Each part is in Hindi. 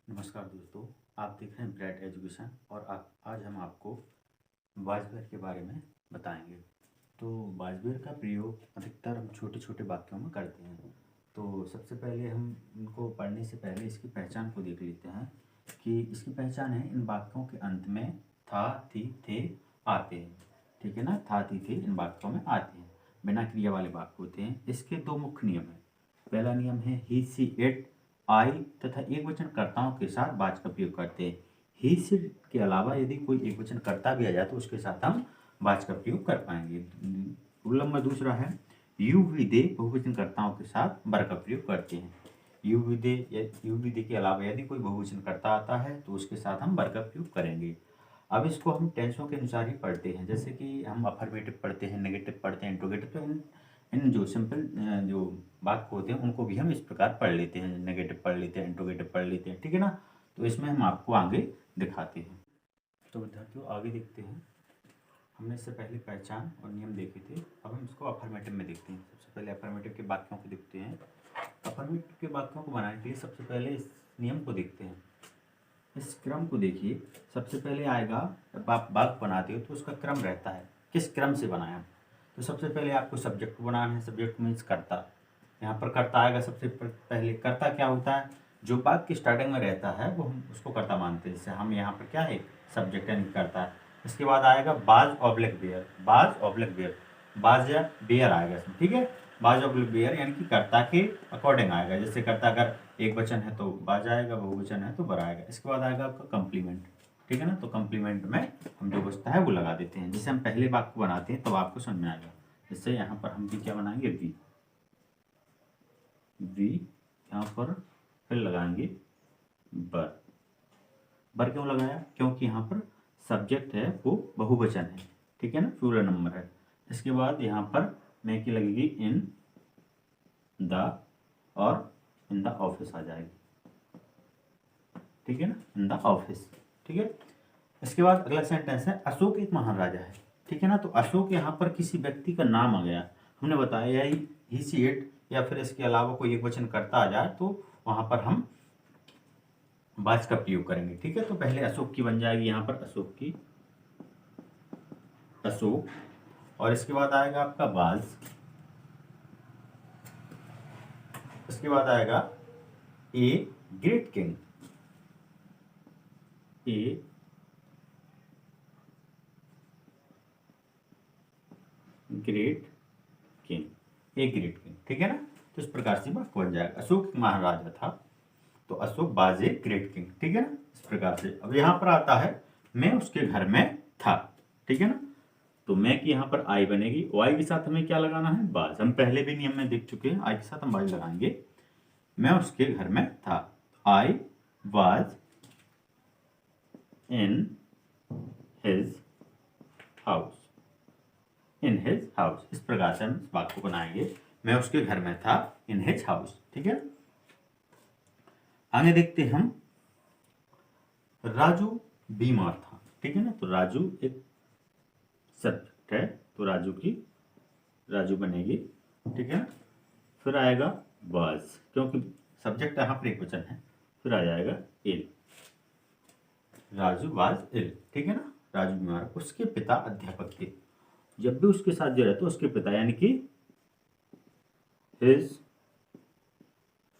नमस्कार दोस्तों, आप देख रहे हैं ब्राइट एजुकेशन और आज हम आपको वाजपेयी के बारे में बताएंगे। तो वाजपेयी का प्रयोग अधिकतर हम छोटे छोटे वाक्यों में करते हैं। तो सबसे पहले हम इनको पढ़ने से पहले इसकी पहचान को देख लेते हैं कि इसकी पहचान है इन वाक्यों के अंत में था, थी, थे आते हैं। ठीक है ना, था, थी, थे इन वाक्यों में आते हैं, बिना क्रिया वाले वाक्य होते हैं। इसके दो मुख्य नियम हैं। पहला नियम है ही, सी, इट, आई तथा एक वचन कर्ताओं के साथ बाज का प्रयोग करते हैं। ही, सी के अलावा यदि कोई एक वचन कर्ता भी आ जाए तो उसके साथ हम बाज का प्रयोग कर पाएंगे। रूल नंबर दूसरा है यू, वी, दे बहुवचन कर्ताओं के साथ बर का प्रयोग करते हैं। यू, वी, दे के अलावा यदि कोई बहुवचन कर्ता आता है तो उसके साथ हम बर का प्रयोग करेंगे। अब इसको हम टेंसों के अनुसार ही पढ़ते हैं, जैसे कि हम अफर्मेटिव पढ़ते हैं, नेगेटिव पढ़ते हैं, इंट्रोगेटिव। तो इन जो सिंपल जो वाक्य होते हैं उनको भी हम इस प्रकार पढ़ लेते हैं, नेगेटिव पढ़ लेते हैं, इंट्रोगेटिव पढ़ लेते हैं। ठीक है ना, तो इसमें हम आपको आगे दिखाते हैं। तो विद्यार्थियों आगे देखते हैं। हमने इससे पहले पहचान और नियम देखे थे, अब हम इसको अफर्मेटिव में देखते हैं। सबसे पहले अफर्मेटिव के वाक्यों को देखते हैं। अफर्मेटिव के वाक्यों को बनाने के लिए सबसे पहले इस नियम को देखते हैं। इस क्रम को देखिए। सबसे पहले आएगा, जब आप वाक्य बनाते हो तो उसका क्रम रहता है, किस क्रम से बनाया। तो सबसे पहले आपको सब्जेक्ट को बनाना है। सब्जेक्ट मीन्स कर्ता। यहाँ पर कर्ता आएगा सबसे पहले। कर्ता क्या होता है? जो वाक्य की स्टार्टिंग में रहता है वो हम उसको कर्ता मानते हैं। जैसे हम यहाँ पर क्या है, सब्जेक्ट यानी कर्ता है। इसके बाद आएगा बाज ऑब्लिक बेयर। बाज ऑब्लिक बेयर, बाज या बेयर आएगा इसमें। ठीक है, बाज ऑब्लिक बेयर यानी कि कर्ता के अकॉर्डिंग आएगा। जैसे कर्ता अगर एक वचन है तो बाज आएगा, बहुवचन है तो बर आएगा। इसके बाद आएगा आपका कंप्लीमेंट। ठीक है ना, तो कंप्लीमेंट में हम जो बचता है वो लगा देते हैं। जैसे हम पहले वाक्य बनाते हैं तो आपको समझ में आएगा। जैसे यहाँ पर हम भी क्या बनाएंगे, वी। वी यहाँ पर फिर लगाएंगे बर। बर क्यों लगाया? क्योंकि यहाँ पर सब्जेक्ट है वो बहुवचन है। ठीक है ना, प्लूरल नंबर है। इसके बाद यहाँ पर मैं की लगेगी इन द, और इन द ऑफिस आ जाएगी। ठीक है ना, इन द ऑफिस। ठीक है, इसके बाद अगला सेंटेंस है अशोक एक महान राजा है। ठीक है ना, तो अशोक यहाँ पर किसी व्यक्ति का नाम आ गया। हमने बताया ही, सी, इट या फिर इसके अलावा कोई एक वचन करता आ जाए तो वहां पर हम बाज का प्रयोग करेंगे। ठीक है, तो पहले अशोक की बन जाएगी यहाँ पर, अशोक की, अशोक। और इसके बाद आएगा आपका बाज। इसके बाद आएगा a great king. A great king, a great king. ठीक है ना, तो इस प्रकार से वाक्य बन जाएगा। अशोक एक महाराजा था तो अशोक बाज ए ग्रेट किंग। ठीक है ना, इस प्रकार से। अब यहाँ पर आता है मैं उसके घर में था। ठीक है ना, तो मैं की यहाँ पर आई बनेगी। आई के साथ हमें क्या लगाना है, बाज। हम पहले भी नियम में देख चुके हैं, आई के साथ हम बाज लगाएंगे। मैं उसके घर में था, I was in his house. In his house, इस प्रकार से हम इस वाक्य को बनाएंगे। मैं उसके घर में था, इन हिज हाउस। ठीक है, आगे देखते हैं हम। राजू बीमार था। ठीक है ना, तो राजू एक सब्जेक्ट है तो राजू की राजू बनेगी। ठीक है ना, फिर आएगा वाज, क्योंकि सब्जेक्ट यहाँ पर एक वचन है। फिर आ जाएगा इल, राजू वाज इल। ठीक है ना, राजू बीमार। उसके पिता अध्यापक थे। जब भी उसके साथ जो रहता है उसके पिता यानी कि हिज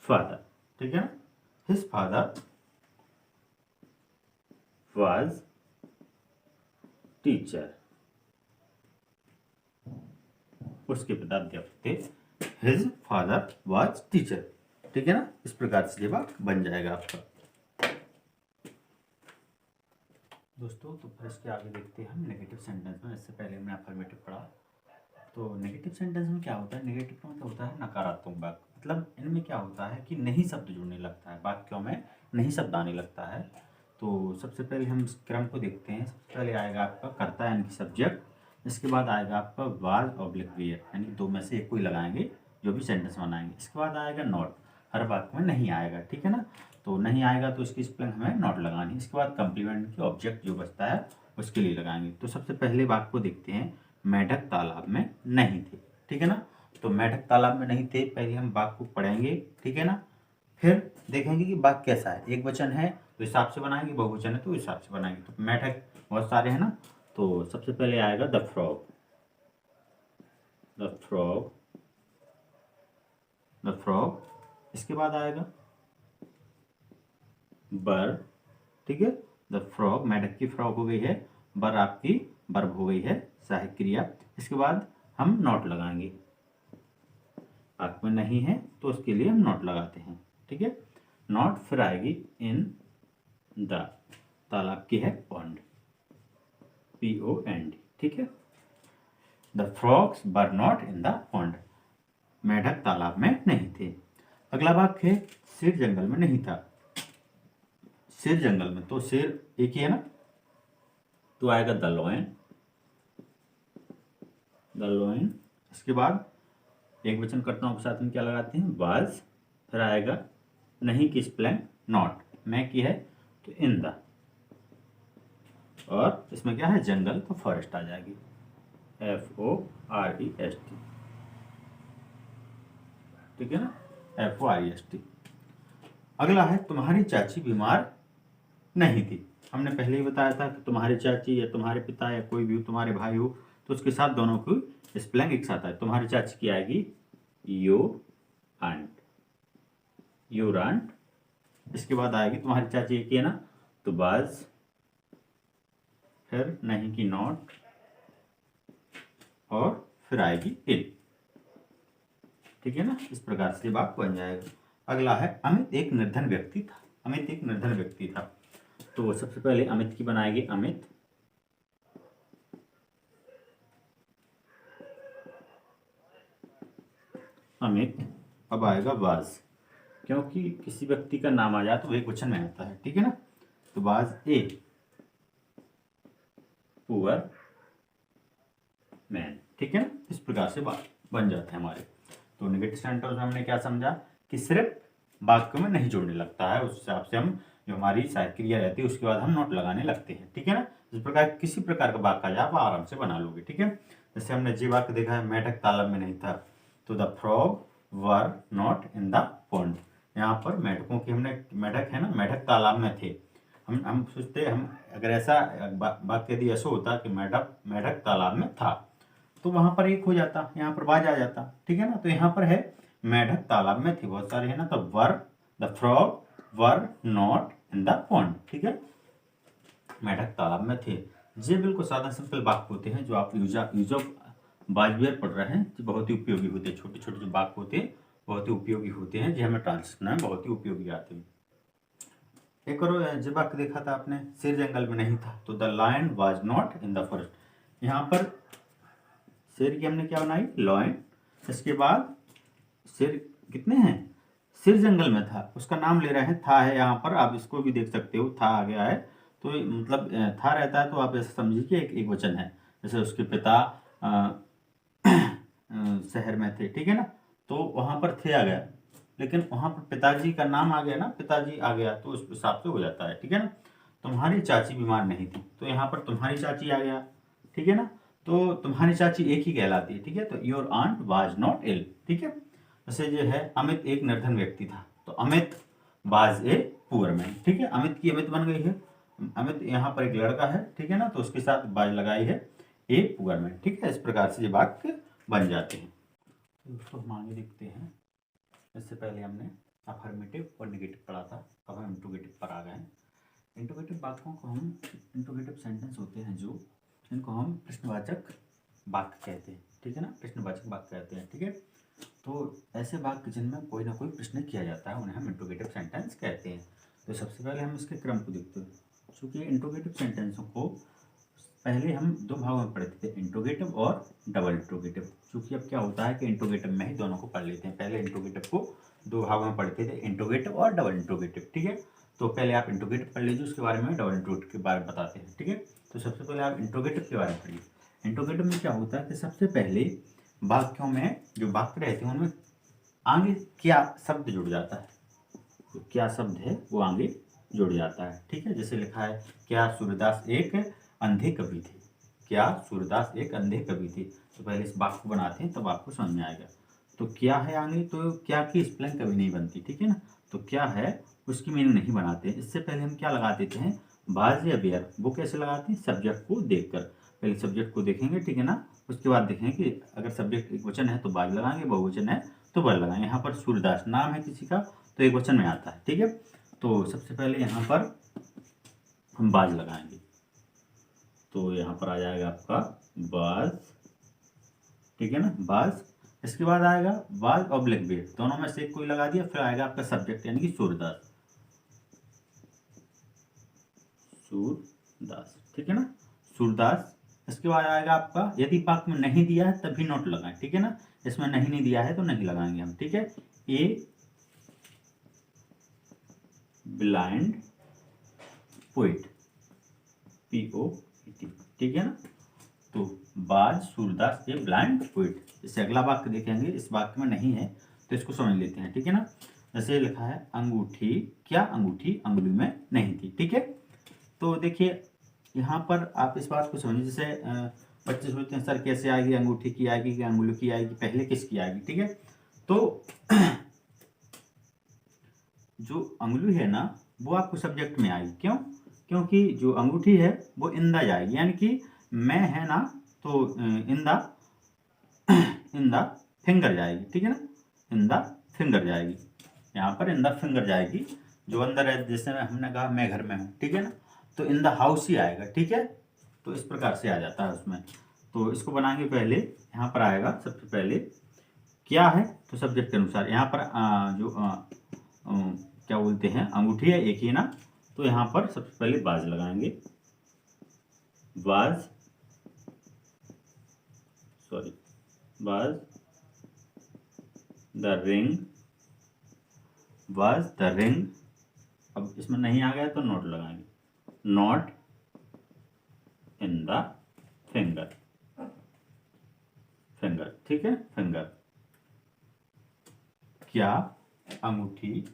फादर। ठीक है ना, हिज फादर वाज टीचर। उसके पिता अध्यापक थे, हिज फादर वाज टीचर। ठीक है ना, इस प्रकार से जवाब बन जाएगा आपका। दोस्तों तो फिर इसके आगे देखते हैं हम नेगेटिव सेंटेंस में। इससे पहले हमने अफर्मेटिव पढ़ा। तो नेगेटिव सेंटेंस में क्या होता है, नेगेटिव का मतलब होता है नकारात्मक वाक्य। मतलब इनमें क्या होता है कि नहीं शब्द जुड़ने लगता है, वाक्यों में नहीं शब्द आने लगता है। तो सबसे पहले हम इस क्रम को देखते हैं। सबसे पहले आएगा आपका कर्ता यानी कि सब्जेक्ट। इसके बाद आएगा आपका वाज ऑब्लिक वेयर, यानी कि दो में से एक कोई लगाएंगे जो भी सेंटेंस बनाएंगे। इसके बाद आएगा नॉट, हर वाक्य में नहीं आएगा। ठीक है ना, तो नहीं आएगा तो इसकी स्पेलिंग हमें नॉट लगानी है। इसके बाद कंप्लीमेंट की ऑब्जेक्ट जो बचता है उसके लिए लगाएंगे। तो सबसे पहले वाक्य को देखते हैं, मेढक तालाब में नहीं थे। ठीक है ना, तो मेढक तालाब में नहीं थे, पहले हम वाक्य को पढ़ेंगे। ठीक है ना, फिर देखेंगे कि वाक्य कैसा है, एक वचन है तो हिसाब से बनाएंगे, बहुवचन है तो हिसाब से बनाएंगे। तो मेढक बहुत सारे हैं ना, तो सबसे पहले आएगा the frog, the frog, the frog. इसके बाद आएगा बर, ठीक है, द फ्रॉग, मेढक की फ्रॉग हो गई है, बर आपकी वर्ब हो गई है, सहायक क्रिया। इसके बाद हम नॉट लगाएंगे, वाक्य में नहीं है तो उसके लिए हम नॉट लगाते हैं, ठीक है, नॉट। फिर आएगी इन द, तालाब की है पॉन्ड, POND, ठीक है। The frogs were not in the pond, मेढक तालाब में नहीं थे। अगला वाक्य है शेर जंगल में नहीं था, शेर जंगल में, तो शेर एक ही है ना, तो आएगा द लॉयन, द लॉयन। इसके बाद एक वचन कर्ताओं के साथ में क्या लगाते हैं, वाज। फिर आएगा नहीं की स्पेलिंग नॉट, मैं की है तो इन द, और इसमें क्या है जंगल, तो फॉरेस्ट आ जाएगी, FOREST, ठीक है ना, FOREST। अगला है तुम्हारी चाची बीमार नहीं थी। हमने पहले ही बताया था कि तुम्हारी चाची या तुम्हारे पिता या कोई भी हो, तुम्हारे भाई हो, तो उसके साथ दोनों की स्पेलिंग एक साथ है। तुम्हारी चाची की आएगी योर आंट, योर आंट। इसके बाद आएगी तुम्हारी चाची एक ही है ना, तो बाज, फिर नहीं की नॉट, और फिर आएगी इल, ठीक है ना। इस प्रकार से बात बन जाएगा। अगला है अमित एक निर्धन व्यक्ति था, अमित एक निर्धन व्यक्ति था। तो सबसे पहले अमित की बनाएगी अमित, अमित। अब आएगा वाज, क्योंकि किसी व्यक्ति का नाम आ जाए तो एक वचन में आता है, ठीक है ना, तो वाज ए पुअर मैन, ठीक है ना। इस प्रकार से बात बन जाता है हमारे। तो नेगेटिव सेंटेंस में हमने क्या समझा कि सिर्फ वाक्य में नहीं जोड़ने लगता है, उस हिसाब से हम जो हमारी सहायक क्रिया रहती है उसके बाद हम नोट लगाने लगते हैं, ठीक है ना। इस प्रकार किसी प्रकार का वाक्य आ जाए आप आराम से बना लोगे, ठीक है। जैसे हमने जी वाक्य देखा है, मेढक तालाब में नहीं था, तो the frog were not in the pond. यहाँ पर मेढकों की, हमने मेढक है ना, मेढक तालाब में थे। हम सोचते, हम अगर ऐसा वाक्य यदि ऐसा होता कि मेढक तालाब में था, तो वहां पर एक हो जाता, यहाँ पर बाज आ जाता, ठीक है ना। तो यहाँ पर है मेढक तालाब में थे, बहुत सारे है ना, तो were, the frog were not in the pond, ठीक है, मेढक तालाब में थे। ये बिल्कुल सादा सिंपल वाक्य होते हैं जो आप यूज ऑफ बाजवेयर पढ़ रहे हैं, जो बहुत ही उपयोगी होते हैं। छोटे छोटे जो वाक्य होते हैं बहुत ही उपयोगी होते हैं, जो हमें ट्रांसलेशन में बहुत ही उपयोगी आते हैं। एक और जो वाक्य देखा था आपने, शेर जंगल में नहीं था, तो the lion was not in the forest. यहाँ पर शेर की हमने क्या बनाई, लॉयन। इसके बाद शेर कितने हैं, शेर जंगल में था, उसका नाम ले रहे हैं, था है यहाँ पर, आप इसको भी देख सकते हो, था आ गया है, तो मतलब था रहता है तो आप ऐसा समझिए कि एक वचन है। जैसे उसके पिता शहर में थे, ठीक है ना, तो वहां पर थे आ गया, लेकिन वहां पर पिताजी का नाम आ गया ना, पिताजी आ गया, तो उस हिसाब से हो जाता है, ठीक है ना। तुम्हारी चाची बीमार नहीं थी, तो यहाँ पर तुम्हारी चाची आ गया, ठीक है ना, तो तुम्हारी चाची एक ही कहलाती है, ठीक है, तो your aunt was not ill, ठीक है। जैसे जो है अमित एक निर्धन व्यक्ति था, तो Amit was a poor man, ठीक है, अमित की अमित बन गई है, अमित यहाँ पर एक लड़का है, ठीक है ना, तो उसके साथ बाज लगाई है ए पुअर मैन, ठीक है। इस प्रकार से ये वाक्य बन जाते हैं। तो दोस्तों हम आगे देखते हैं। इससे पहले हमने अफर्मेटिव और नेगेटिव पढ़ा था, अब हम इंट्रोगेटिव पर आ गए हैं। इंट्रोगेटिव वाक्यों को हम, इंट्रोगेटिव सेंटेंस होते हैं जो, इनको हम प्रश्नवाचक वाक्य कहते हैं, ठीक है ना, प्रश्नवाचक वाक्य कहते हैं, ठीक है। तो ऐसे वाक्य जिनमें कोई ना कोई प्रश्न किया जाता है उन्हें हम इंट्रोगेटिव सेंटेंस कहते हैं। तो सबसे पहले हम इसके क्रम को देखते हैं। चूँकि इंट्रोगेटिव सेंटेंसों को पहले हम दो भागों में पढ़ते थे, इंट्रोगेटिव और डबल इंट्रोगेटिव। चूँकि अब क्या होता है कि इंट्रोगेटिव में ही दोनों को पढ़ लेते हैं, पहले इंट्रोगेटिव को दो भागों में पढ़ते थे, इंट्रोगेटिव और डबल इंट्रोगेटिव, ठीक है। तो पहले आप इंट्रोगेटिव पढ़ लीजिए, उसके बारे में डबल इंट्रोगेटिव के बारे में बताते हैं, ठीक है। तो सबसे पहले आप इंट्रोगेटिव के बारे में पढ़िए। इंट्रोगेटिव में क्या होता है कि सबसे पहले वाक्यों में जो वाक्य रहते हैं उनमें आगे क्या शब्द जुड़ जाता है, तो क्या शब्द है वो आगे जुड़ जाता है, ठीक है। जैसे लिखा है, क्या सूर्यदास एक अंधे कवि थे, क्या सूर्यदास एक अंधे कवि थे, तो पहले इस वाक्य को बनाते हैं तब आपको समझ में आएगा। तो क्या है आगे, तो क्या की स्पेलिंग कभी नहीं बनती, ठीक है ना, तो क्या है उसकी मीनिंग नहीं बनाते। इससे पहले हम क्या लगा देते हैं, बाज या बेयर। वो कैसे लगाते हैं, सब्जेक्ट को देखकर। पहले सब्जेक्ट को देखेंगे, ठीक है ना, उसके बाद देखेंगे कि अगर सब्जेक्ट एक वचन है तो बाज लगाएंगे, बहुवचन है तो बर लगाएंगे। यहाँ पर सूर्यदास नाम है किसी का तो एक वचन में आता है, ठीक है। तो सबसे पहले यहाँ पर हम बाज लगाएंगे, तो यहाँ पर आ जाएगा आपका बाज, ठीक है ना, बाज। इसके बाद आएगा बाज और ब्लैक बेयर, दोनों में से कोई लगा दिया, फिर आएगा आपका सब्जेक्ट यानी कि सूरदास, सूरदास, ठीक है ना, सूरदास। इसके बाद आएगा आपका, यदि वाक्य में नहीं दिया है तभी नोट लगाएं, ठीक है ना, इसमें नहीं दिया है तो नहीं लगाएंगे हम, ठीक है। ए ब्लाइंड पोइट, POET, ठीक है ना। तो बाज सूरदास ए ब्लाइंड पोइट। इससे अगला वाक्य देखेंगे, इस वाक्य में नहीं है तो इसको समझ लेते हैं, ठीक है ना। जैसे लिखा है अंगूठी, क्या अंगूठी अंगुली में नहीं थी, ठीक है। तो देखिए यहाँ पर आप इस बात को समझिए, जैसे बच्चे सोचते हैं सर कैसे आएगी, अंगूठी की आएगी कि अंगुली की आएगी, पहले किसकी आएगी, ठीक है। तो जो अंगुली है ना वो आपको सब्जेक्ट में आएगी, क्यों, क्योंकि जो अंगूठी है वो इन द जाएगी, यानी कि मैं है ना तो इन द फिंगर जाएगी, ठीक है ना, इन द फिंगर जाएगी, यहाँ पर इन द फिंगर जाएगी। जो अंदर है, जैसे हमने कहा मैं घर में हूँ, ठीक है ना, तो इन द हाउस ही आएगा, ठीक है। तो इस प्रकार से आ जाता है उसमें। तो इसको बनाएंगे, पहले यहाँ पर आएगा सबसे पहले क्या है तो सब्जेक्ट के अनुसार यहाँ पर क्या बोलते हैं, अंगूठी है एक ही ना, तो यहाँ पर सबसे पहले बाज लगाएंगे, बाज, sorry, was the ring, was the ring. अब इसमें नहीं आ गया तो नोट लगाएंगे, not in the finger, finger, ठीक है, फिंगर। क्या अंगूठी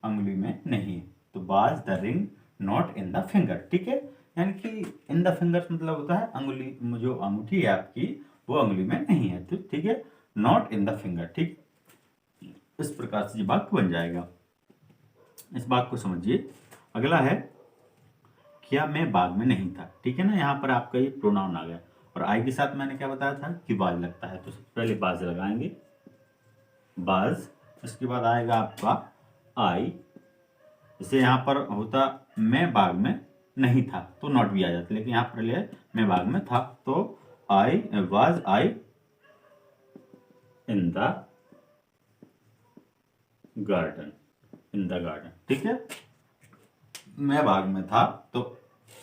अंगुली में नहीं है, तो was the ring not in the finger, ठीक है। यानी कि इन द फिंगर मतलब होता है अंगुली, जो अंगूठी है आपकी वो अंगुली में नहीं है, तो ठीक है, नॉट इन द फिंगर, ठीक। इस प्रकार से ये वाक्य बन जाएगा, इस बात को समझिए। अगला है क्या मैं बाग में नहीं था, ठीक है ना, यहाँ पर आपका ये प्रोनाउन आ गया, और आई के साथ मैंने क्या बताया था कि बाज लगता है, तो सबसे पहले बाज लगाएंगे, बाज। इसके बाद आएगा आपका आई, जैसे यहाँ पर होता मैं बाग में नहीं था तो नॉट भी आ जाता, लेकिन यहाँ पर ले मैं बाग में था, तो I was I in the garden, in the garden, ठीक है। मैं बाग में था तो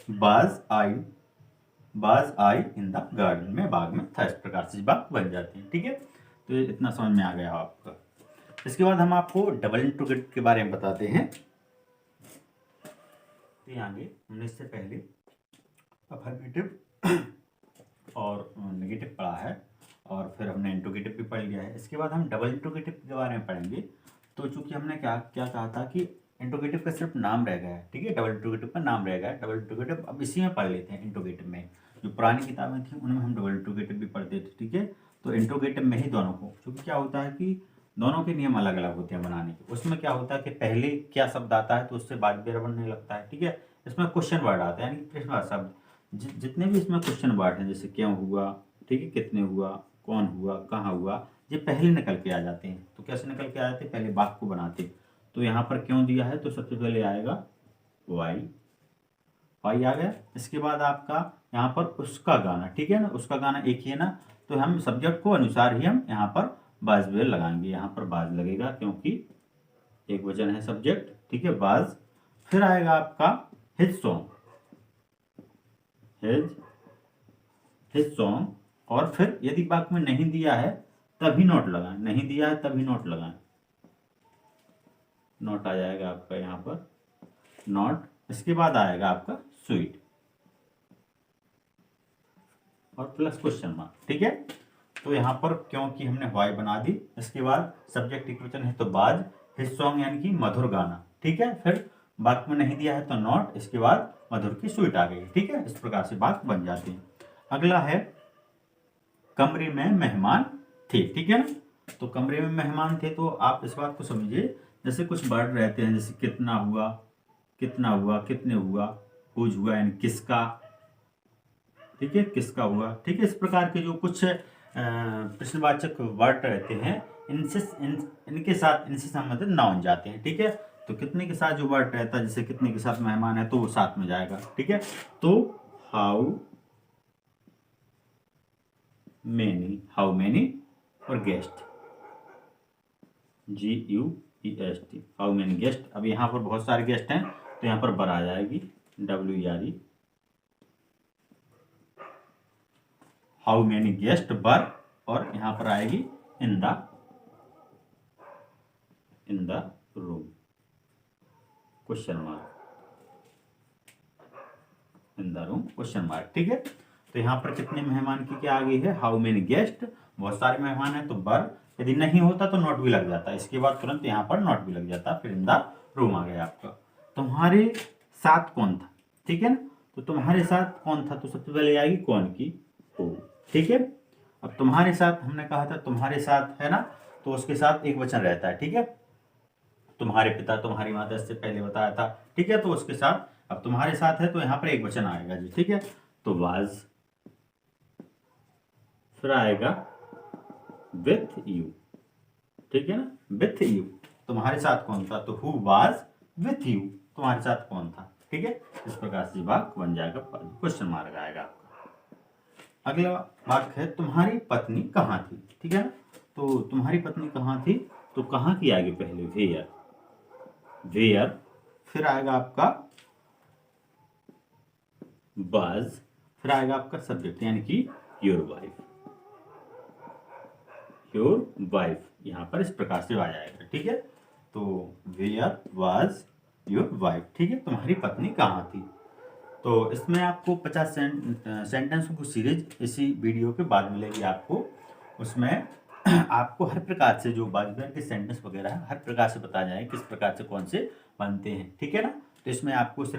बाज आई इन द गार्डन, में बाग में था। इस प्रकार से बात बन जाती है, ठीक है। तो इतना समझ में आ गया आपका। इसके बाद हम आपको डबल इंट्रोगेटिव के बारे में बताते हैं। तो आगे हमने इससे पहले अफर्मेटिव और नेगेटिव पढ़ा है, और फिर हमने इंट्रोगेटिव भी पढ़ लिया है। इसके बाद हम डबल इंट्रोगेटिव के बारे में पढ़ेंगे। तो चूंकि हमने क्या कहा था कि इंट्रोगेटिव का सिर्फ नाम रह गया है, ठीक है, डबल इंट्रोगेटिव का नाम रह गया है। डबल इंट्रोगेटिव अब इसी में पढ़ लेते हैं। इंट्रोगेटिव में जो पुरानी किताबें थी उनमें हम डबल इंट्रोगेटिव भी पढ़ते थे, ठीक है। तो इंट्रोगेटिव में ही दोनों को, क्योंकि क्या होता है कि दोनों के नियम अलग अलग होते हैं बनाने के। उसमें क्या होता है कि पहले क्या शब्द आता है तो उससे बाद बेर बनने लगता है, ठीक है। इसमें क्वेश्चन वर्ड आता है, यानी प्रश्न शब्द, जितने भी इसमें क्वेश्चन वर्ड हैं, जैसे क्यों हुआ, ठीक है, कितने हुआ, कौन हुआ, कहाँ हुआ, ये पहले निकल के आ जाते हैं। तो कैसे निकल के आ जाते हैं, पहले वाक्य को बनाते। तो यहाँ पर क्यों दिया है तो सबसे पहले आएगा वाई, वाई आ गया। इसके बाद आपका यहाँ पर उसका गाना, ठीक है ना, उसका गाना एक ही है ना, तो हम सब्जेक्ट को अनुसार ही हम यहाँ पर बाज बेर लगाएंगे। यहाँ पर बाज लगेगा क्योंकि एक वचन है सब्जेक्ट, ठीक है, बाज। फिर आएगा आपका हिज सॉन्ग, हिज सॉन्ग। और फिर यदि वाक्य में नहीं दिया है तभी नोट लगाएं, नहीं दिया है तभी नोट लगाएं, नोट आ जाएगा आपका यहाँ पर, नोट। इसके बाद आएगा आपका स्वीट और प्लस क्वेश्चन मार्क, ठीक है। तो यहाँ पर क्योंकि हमने वाई बना दी। इसके बाद सब्जेक्ट इक्वेशन है तो बाज, हिज सॉन्ग यानी कि मधुर गाना, ठीक है। फिर वाक्य में नहीं दिया है तो नॉट, इसके बाद मधुर की स्वीट आ गई, ठीक है। इस प्रकार से वाक्य बन जाती है। अगला है कमरे में मेहमान थे, ठीक है ना। तो कमरे में मेहमान थे, तो आप इस बात को समझिए जैसे कुछ वर्ड रहते हैं, जैसे कितना हुआ, कितना हुआ, कितने हुआ, हुज हुआ यानी किसका, ठीक है, किसका हुआ, ठीक है। इस प्रकार के जो कुछ प्रश्नवाचक वर्ड रहते हैं, इनके साथ इनसे संबंधित नाउन जाते हैं, ठीक है। तो कितने के साथ जो वर्ड रहता है, जैसे कितने के साथ मेहमान है तो वो साथ में जाएगा, ठीक है। तो हाउ मेनी और guest, GUEST, how many guest. अब यहाँ पर बहुत सारे गेस्ट हैं तो यहाँ पर बर आ जाएगी, WERE, हाउ मेनी गेस्ट बर, और यहाँ पर आएगी in the room, question mark, in the room question mark, ठीक है। तो यहाँ पर कितने मेहमान की क्या आ गई है, हाउ मेनी गेस्ट, बहुत सारे मेहमान हैं तो बर, यदि नहीं होता तो नॉट भी लग जाता, इसके बाद तुरंत यहाँ पर नॉट भी लग जाता, फिर इन द रूम आ गया आपका। तुम्हारे साथ कौन था, ठीक है ना। तो तुम्हारे साथ कौन था, तो सबसे पहले आएगी कौन की, तो, ठीक है। अब तुम्हारे साथ हमने कहा था तुम्हारे साथ है ना, तो उसके साथ एक वचन रहता है, ठीक है। तुम्हारे पिता, तुम्हारी माता, इससे पहले बताया था, ठीक है। तो उसके साथ अब तुम्हारे साथ है तो यहाँ पर एक वचन आएगा जी, ठीक है। तो वाज, फिर आएगा विथ यू, ठीक है ना, विथ यू। तुम्हारे साथ कौन था, तो हु वाज विथ यू, तुम्हारे साथ कौन था, ठीक है। इस प्रकार से वाक्य बन जाएगा, क्वेश्चन मार्क आएगा आपका। अगला वाक्य है तुम्हारी पत्नी कहाँ थी, ठीक है ना। तो तुम्हारी पत्नी कहाँ थी, तो कहाँ की आगे पहले वेयर, वेयर, फिर आएगा आपका वाज, फिर आएगा आपका सब्जेक्ट यानी कि योर वाइफ, योर वाइफ, यहाँ पर इस प्रकार से आ जाएगा, ठीक है। तो वेयर वाज योर वाइफ, ठीक है, तुम्हारी पत्नी कहाँ थी। तो इसमें आपको 50 सेंटेंसों की सीरीज इसी वीडियो के बाद मिलेगी आपको, उसमें आपको हर प्रकार से जो बाजूबंद के सेंटेंस वगैरह है हर प्रकार से बताया जाए किस प्रकार से कौन से बनते हैं, ठीक है ना। तो इसमें आपको